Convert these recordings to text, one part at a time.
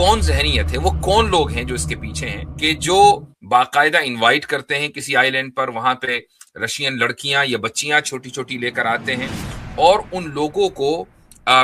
کون ذہنیت ہے, وہ کون لوگ ہیں جو اس کے پیچھے ہیں کہ جو باقاعدہ انوائٹ کرتے ہیں کسی آئی لینڈ پر, وہاں پہ رشین لڑکیاں یا بچیاں چھوٹی چھوٹی لے کر آتے ہیں اور ان لوگوں کو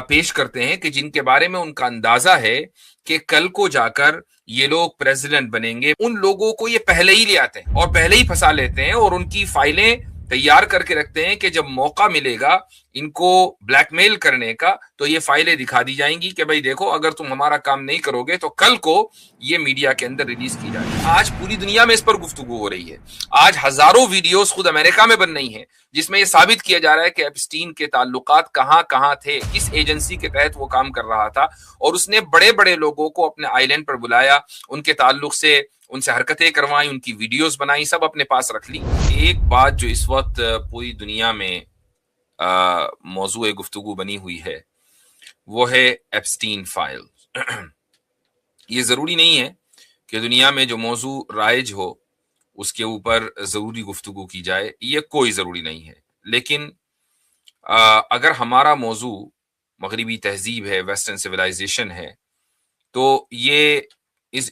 پیش کرتے ہیں کہ جن کے بارے میں ان کا اندازہ ہے کہ کل کو جا کر یہ لوگ پریزیڈنٹ بنیں گے. ان لوگوں کو یہ پہلے ہی لے آتے ہیں اور پہلے ہی پھنسا لیتے ہیں اور ان کی فائلیں تیار کر کے رکھتے ہیں کہ جب موقع ملے گا ان کو بلیک میل کرنے کا تو یہ فائلیں دکھا دی جائیں گی کہ بھائی دیکھو اگر تم ہمارا کام نہیں کرو گے تو کل کو یہ میڈیا کے اندر ریلیز کی جائے گی. آج پوری دنیا میں اس پر گفتگو ہو رہی ہے. آج ہزاروں ویڈیوز خود امریکہ میں بن رہی ہیں جس میں یہ ثابت کیا جا رہا ہے کہ ایپسٹین کے تعلقات کہاں کہاں تھے, کس ایجنسی کے تحت وہ کام کر رہا تھا, اور اس نے بڑے بڑے لوگوں کو اپنے آئی لینڈ پر بلایا, ان کے تعلق سے ان سے حرکتیں کروائیں, ان کی ویڈیوز بنائی, سب اپنے پاس رکھ لی. ایک بات جو اس وقت پوری دنیا میں موضوع گفتگو بنی ہوئی ہے وہ ہے ایپسٹین فائل. یہ ضروری نہیں ہے کہ دنیا میں جو موضوع رائج ہو اس کے اوپر ضروری گفتگو کی جائے, یہ کوئی ضروری نہیں ہے. لیکن اگر ہمارا موضوع مغربی تہذیب ہے, ویسٹرن سویلائزیشن ہے, تو یہ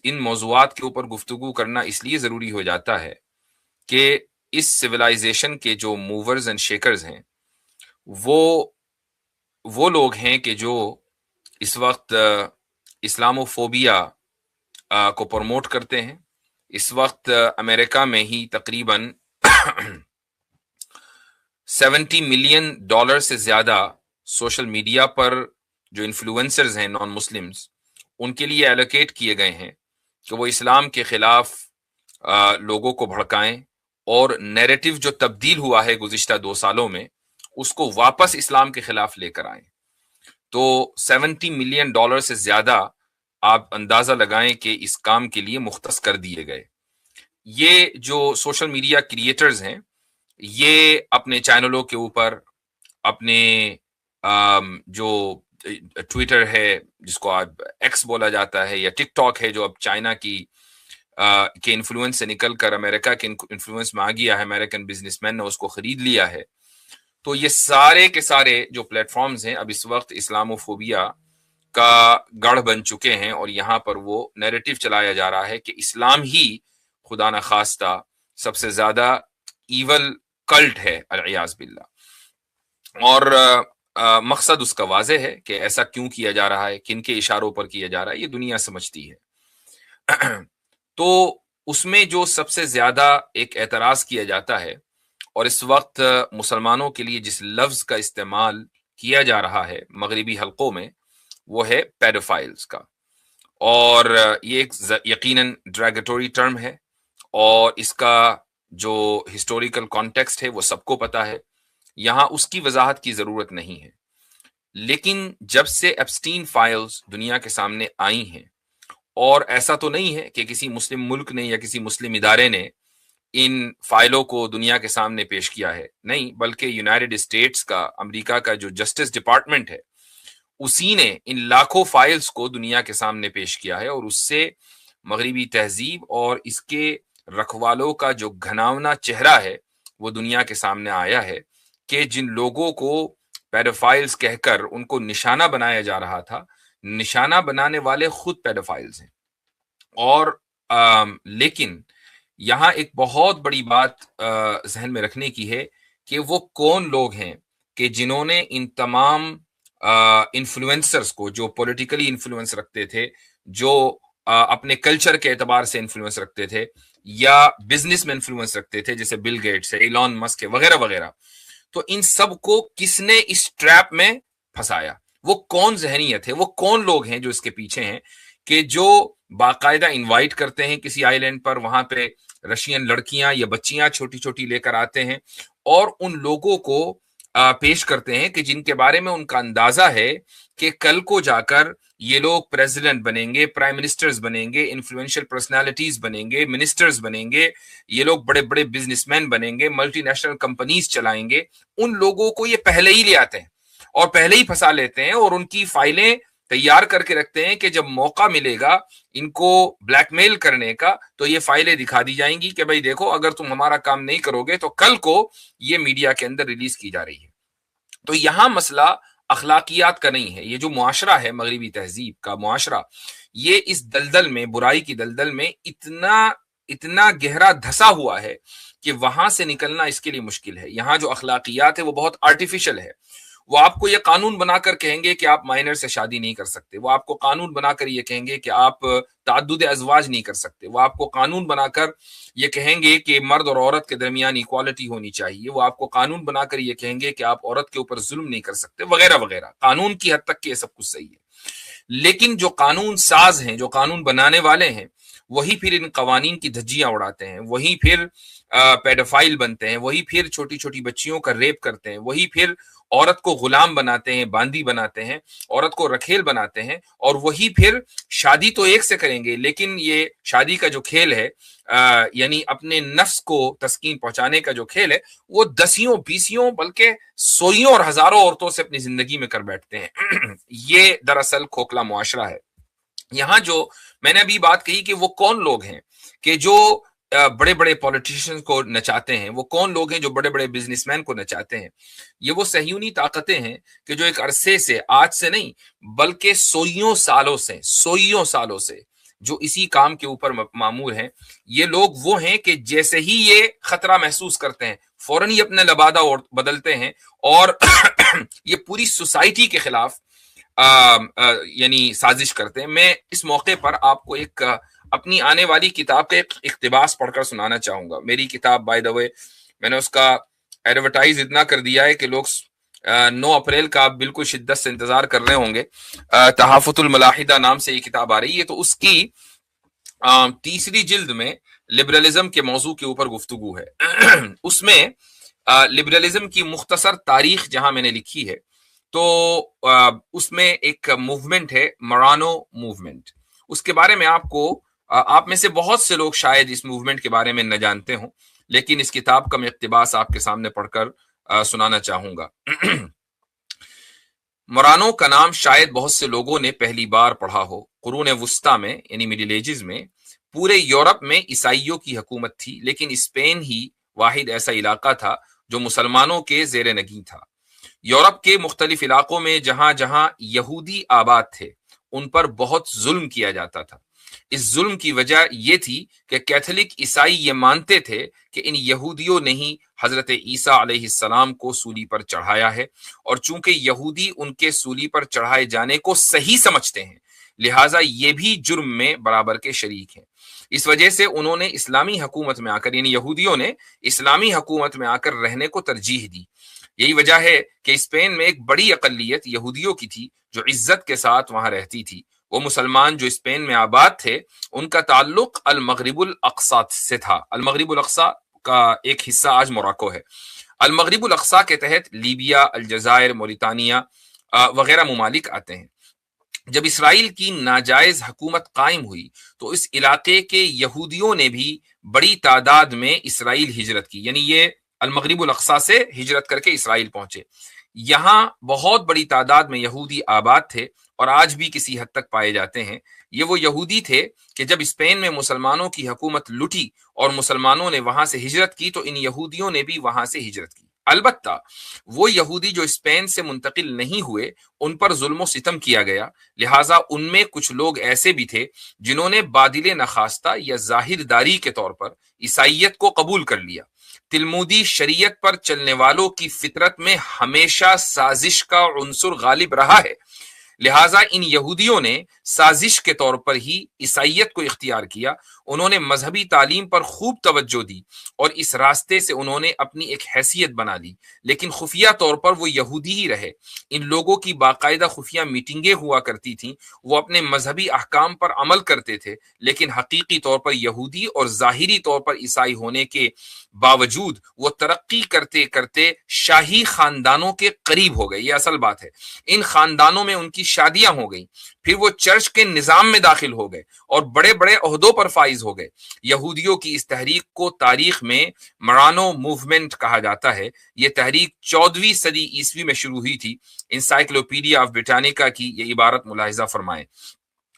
ان موضوعات کے اوپر گفتگو کرنا اس لیے ضروری ہو جاتا ہے کہ اس سویلائزیشن کے جو موورز اینڈ شیکرز ہیں وہ لوگ ہیں کہ جو اس وقت اسلاموفوبیا کو پروموٹ کرتے ہیں. اس وقت امریکہ میں ہی تقریباً $70 ملین سے زیادہ سوشل میڈیا پر جو انفلوئنسرز ہیں نان مسلمز, ان کے لیے ایلوکیٹ کیے گئے ہیں کہ وہ اسلام کے خلاف لوگوں کو بھڑکائیں اور نیریٹو جو تبدیل ہوا ہے گزشتہ 2 سالوں میں اس کو واپس اسلام کے خلاف لے کر آئیں. تو $70 ملین سے زیادہ آپ اندازہ لگائیں کہ اس کام کے لیے مختص کر دیے گئے. یہ جو سوشل میڈیا کریٹرز ہیں یہ اپنے چینلوں کے اوپر, اپنے جو ٹویٹر ہے جس کو آج ایکس بولا جاتا ہے, یا ٹک ٹاک ہے جو اب چائنا کے انفلوئنس سے نکل کر امریکہ کے انفلوئنس میں آ گیا ہے, امریکن بزنس مین نے اس کو خرید لیا ہے. تو یہ سارے کے سارے جو پلیٹ فارمز ہیں اب اس وقت اسلاموفوبیا کا گڑھ بن چکے ہیں, اور یہاں پر وہ نیریٹو چلایا جا رہا ہے کہ اسلام ہی خدا نخواستہ سب سے زیادہ ایول کلٹ ہے, العیاذ باللہ. اور مقصد اس کا واضح ہے کہ ایسا کیوں کیا جا رہا ہے, کن کے اشاروں پر کیا جا رہا ہے, یہ دنیا سمجھتی ہے. تو اس میں جو سب سے زیادہ ایک اعتراض کیا جاتا ہے اور اس وقت مسلمانوں کے لیے جس لفظ کا استعمال کیا جا رہا ہے مغربی حلقوں میں وہ ہے پیڈوفائلز کا. اور یہ ایک یقیناً ڈریگیٹوری ٹرم ہے اور اس کا جو ہسٹوریکل کانٹیکسٹ ہے وہ سب کو پتا ہے, یہاں اس کی وضاحت کی ضرورت نہیں ہے. لیکن جب سے ایپسٹین فائلز دنیا کے سامنے آئی ہیں, اور ایسا تو نہیں ہے کہ کسی مسلم ملک نے یا کسی مسلم ادارے نے ان فائلوں کو دنیا کے سامنے پیش کیا ہے, نہیں, بلکہ یونائٹڈ اسٹیٹس کا, امریکہ کا جو جسٹس ڈپارٹمنٹ ہے اسی نے ان لاکھوں فائلز کو دنیا کے سامنے پیش کیا ہے, اور اس سے مغربی تہذیب اور اس کے رکھوالوں کا جو گھناؤنا چہرہ ہے وہ دنیا کے سامنے آیا ہے کہ جن لوگوں کو پیڈوفائلز کہہ کر ان کو نشانہ بنایا جا رہا تھا, نشانہ بنانے والے خود پیڈوفائلز ہیں. اور لیکن یہاں ایک بہت بڑی بات ذہن میں رکھنے کی ہے کہ وہ کون لوگ ہیں کہ جنہوں نے ان تمام انفلوئنسرز کو, جو پولیٹیکلی انفلوئنس رکھتے تھے, جو اپنے کلچر کے اعتبار سے انفلوئنس رکھتے تھے, یا بزنس میں انفلوئنس رکھتے تھے جیسے بل گیٹس ہے, ایلون مسک ہے, وغیرہ وغیرہ, تو ان سب کو کس نے اس ٹریپ میں پھنسایا, وہ کون ذہنیت ہے, وہ کون لوگ ہیں جو اس کے پیچھے ہیں کہ جو باقاعدہ انوائٹ کرتے ہیں کسی آئی لینڈ پر, وہاں پہ رشین لڑکیاں یا بچیاں چھوٹی چھوٹی لے کر آتے ہیں اور ان لوگوں کو پیش کرتے ہیں کہ جن کے بارے میں ان کا اندازہ ہے کہ کل کو جا کر یہ لوگ پریزیڈنٹ بنیں گے, پرائم منسٹرز بنیں گے, انفلوئنشل پرسنالٹیز بنیں گے, منسٹرز بنیں گے, یہ لوگ بڑے بڑے بزنس مین بنیں گے, ملٹی نیشنل کمپنیز چلائیں گے. ان لوگوں کو یہ پہلے ہی لے آتے ہیں اور پہلے ہی پھنسا لیتے ہیں اور ان کی فائلیں تیار کر کے رکھتے ہیں کہ جب موقع ملے گا ان کو بلیک میل کرنے کا تو یہ فائلیں دکھا دی جائیں گی کہ بھائی دیکھو اگر تم ہمارا کام نہیں کرو گے تو کل کو یہ میڈیا کے اندر ریلیز کی جا رہی ہے. تو یہاں مسئلہ اخلاقیات کا نہیں ہے. یہ جو معاشرہ ہے مغربی تہذیب کا معاشرہ، یہ اس دلدل میں، برائی کی دلدل میں اتنا گہرا دھسا ہوا ہے کہ وہاں سے نکلنا اس کے لیے مشکل ہے. یہاں جو اخلاقیات ہے وہ بہت آرٹیفیشل ہے. وہ آپ کو یہ قانون بنا کر کہیں گے کہ آپ مائنر سے شادی نہیں کر سکتے. وہ آپ کو قانون بنا کر یہ کہیں گے کہ آپ تعدد ازواج نہیں کر سکتے. وہ آپ کو قانون بنا کر یہ کہیں گے کہ مرد اور عورت کے درمیان ایکوالٹی ہونی چاہیے. وہ آپ کو قانون بنا کر یہ کہیں گے کہ آپ عورت کے اوپر ظلم نہیں کر سکتے، وغیرہ وغیرہ. قانون کی حد تک کہ یہ سب کچھ صحیح ہے، لیکن جو قانون ساز ہیں، جو قانون بنانے والے ہیں، وہی پھر ان قوانین کی دھجیاں اڑاتے ہیں. وہی پھر پیڈوفائل بنتے ہیں. وہی پھر چھوٹی چھوٹی بچیوں کا ریپ کرتے ہیں. وہی پھر عورت کو غلام بناتے ہیں، باندی بناتے ہیں، عورت کو رکھیل بناتے ہیں. اور وہی پھر شادی تو ایک سے کریں گے، لیکن یہ شادی کا جو کھیل ہے، یعنی اپنے نفس کو تسکین پہنچانے کا جو کھیل ہے، وہ دسیوں بیسیوں بلکہ سوئیوں اور ہزاروں عورتوں سے اپنی زندگی میں کر بیٹھتے ہیں. یہ دراصل کھوکھلا معاشرہ ہے. یہاں جو میں نے ابھی بات کہی کہ وہ کون لوگ ہیں کہ جو بڑے بڑے پولیٹیشین کو نچاتے ہیں، وہ کون لوگ ہیں جو بڑے بڑے بزنس مین کو نچاتے ہیں، یہ وہ صہیونی طاقتیں ہیں کہ جو ایک عرصے سے، آج سے نہیں بلکہ سوئیوں سالوں سے جو اسی کام کے اوپر معمور ہیں. یہ لوگ وہ ہیں کہ جیسے ہی یہ خطرہ محسوس کرتے ہیں فوراً ہی اپنے لبادہ بدلتے ہیں اور یہ پوری سوسائٹی کے خلاف یعنی سازش کرتے ہیں. میں اس موقع پر آپ کو ایک اپنی آنے والی کتاب کا ایک اقتباس پڑھ کر سنانا چاہوں گا. میری کتاب بائی دا وے میں نے اس کا ایڈورٹائز اتنا کر دیا ہے کہ لوگ 9 اپریل کا بالکل شدت سے انتظار کر رہے ہوں گے. تحافظ الملاحدہ نام سے یہ کتاب آ رہی ہے. تو اس کی 3 جلد میں لبرلزم کے موضوع کے اوپر گفتگو ہے. اس میں لبرلزم کی مختصر تاریخ جہاں میں نے لکھی ہے، تو اس میں ایک موومنٹ ہے، مرانو موومنٹ. اس کے بارے میں آپ میں سے بہت سے لوگ شاید اس موومنٹ کے بارے میں نہ جانتے ہوں، لیکن اس کتاب کا میں اقتباس آپ کے سامنے پڑھ کر سنانا چاہوں گا. مرانو کا نام شاید بہت سے لوگوں نے پہلی بار پڑھا ہو. قرون وسطی میں یعنی مڈل ایجز میں پورے یورپ میں عیسائیوں کی حکومت تھی، لیکن اسپین ہی واحد ایسا علاقہ تھا جو مسلمانوں کے زیر نگین تھا. یورپ کے مختلف علاقوں میں جہاں جہاں یہودی آباد تھے ان پر بہت ظلم کیا جاتا تھا. اس ظلم کی وجہ یہ تھی کہ کیتھولک عیسائی یہ مانتے تھے کہ ان یہودیوں نے ہی حضرت عیسیٰ علیہ السلام کو سولی پر چڑھایا ہے، اور چونکہ یہودی ان کے سولی پر چڑھائے جانے کو صحیح سمجھتے ہیں لہٰذا یہ بھی جرم میں برابر کے شریک ہیں. اس وجہ سے انہوں نے اسلامی حکومت میں آ کر، یعنی یہودیوں نے اسلامی حکومت میں آ کر رہنے کو ترجیح دی. یہی وجہ ہے کہ اسپین میں ایک بڑی اقلیت یہودیوں کی تھی جو عزت کے ساتھ وہاں رہتی تھی. وہ مسلمان جو اسپین میں آباد تھے ان کا تعلق المغرب الاقصی سے تھا. المغرب الاقصی کا ایک حصہ آج موراکو ہے. المغرب الاقصی کے تحت لیبیا، الجزائر، موریتانیہ وغیرہ ممالک آتے ہیں. جب اسرائیل کی ناجائز حکومت قائم ہوئی تو اس علاقے کے یہودیوں نے بھی بڑی تعداد میں اسرائیل ہجرت کی، یعنی یہ المغرب الاقصی سے ہجرت کر کے اسرائیل پہنچے. یہاں بہت بڑی تعداد میں یہودی آباد تھے اور آج بھی کسی حد تک پائے جاتے ہیں. یہ وہ یہودی تھے کہ جب اسپین میں مسلمانوں کی حکومت لٹی اور مسلمانوں نے وہاں سے ہجرت کی تو ان یہودیوں نے بھی وہاں سے ہجرت کی. البتہ وہ یہودی جو اسپین سے منتقل نہیں ہوئے ان پر ظلم و ستم کیا گیا، لہٰذا ان میں کچھ لوگ ایسے بھی تھے جنہوں نے بادل نخواستہ یا ظاہر داری کے طور پر عیسائیت کو قبول کر لیا. تلمودی شریعت پر چلنے والوں کی فطرت میں ہمیشہ سازش کا عنصر غالب رہا ہے، لہٰذا ان یہودیوں نے سازش کے طور پر ہی عیسائیت کو اختیار کیا. انہوں نے مذہبی تعلیم پر خوب توجہ دی اور اس راستے سے انہوں نے اپنی ایک حیثیت بنا لی، لیکن خفیہ طور پر وہ یہودی ہی رہے. ان لوگوں کی باقاعدہ خفیہ میٹنگیں ہوا کرتی تھیں. وہ اپنے مذہبی احکام پر عمل کرتے تھے، لیکن حقیقی طور پر یہودی اور ظاہری طور پر عیسائی ہونے کے باوجود وہ ترقی کرتے کرتے شاہی خاندانوں کے قریب ہو گئے. یہ اصل بات ہے. ان خاندانوں میں ان کی شادیاں ہو گئیں، پھر وہ چرچ کے نظام میں داخل ہو گئے اور بڑے بڑے عہدوں پر فائز ہو گئے. یہودیوں کی اس تحریک کو تاریخ میں مرانو موومنٹ کہا جاتا ہے. یہ تحریک 14ویں صدی عیسوی میں شروع ہوئی تھی. انسائکلوپیڈیا آف بریٹانیکا کی یہ عبارت ملاحظہ فرمائیں.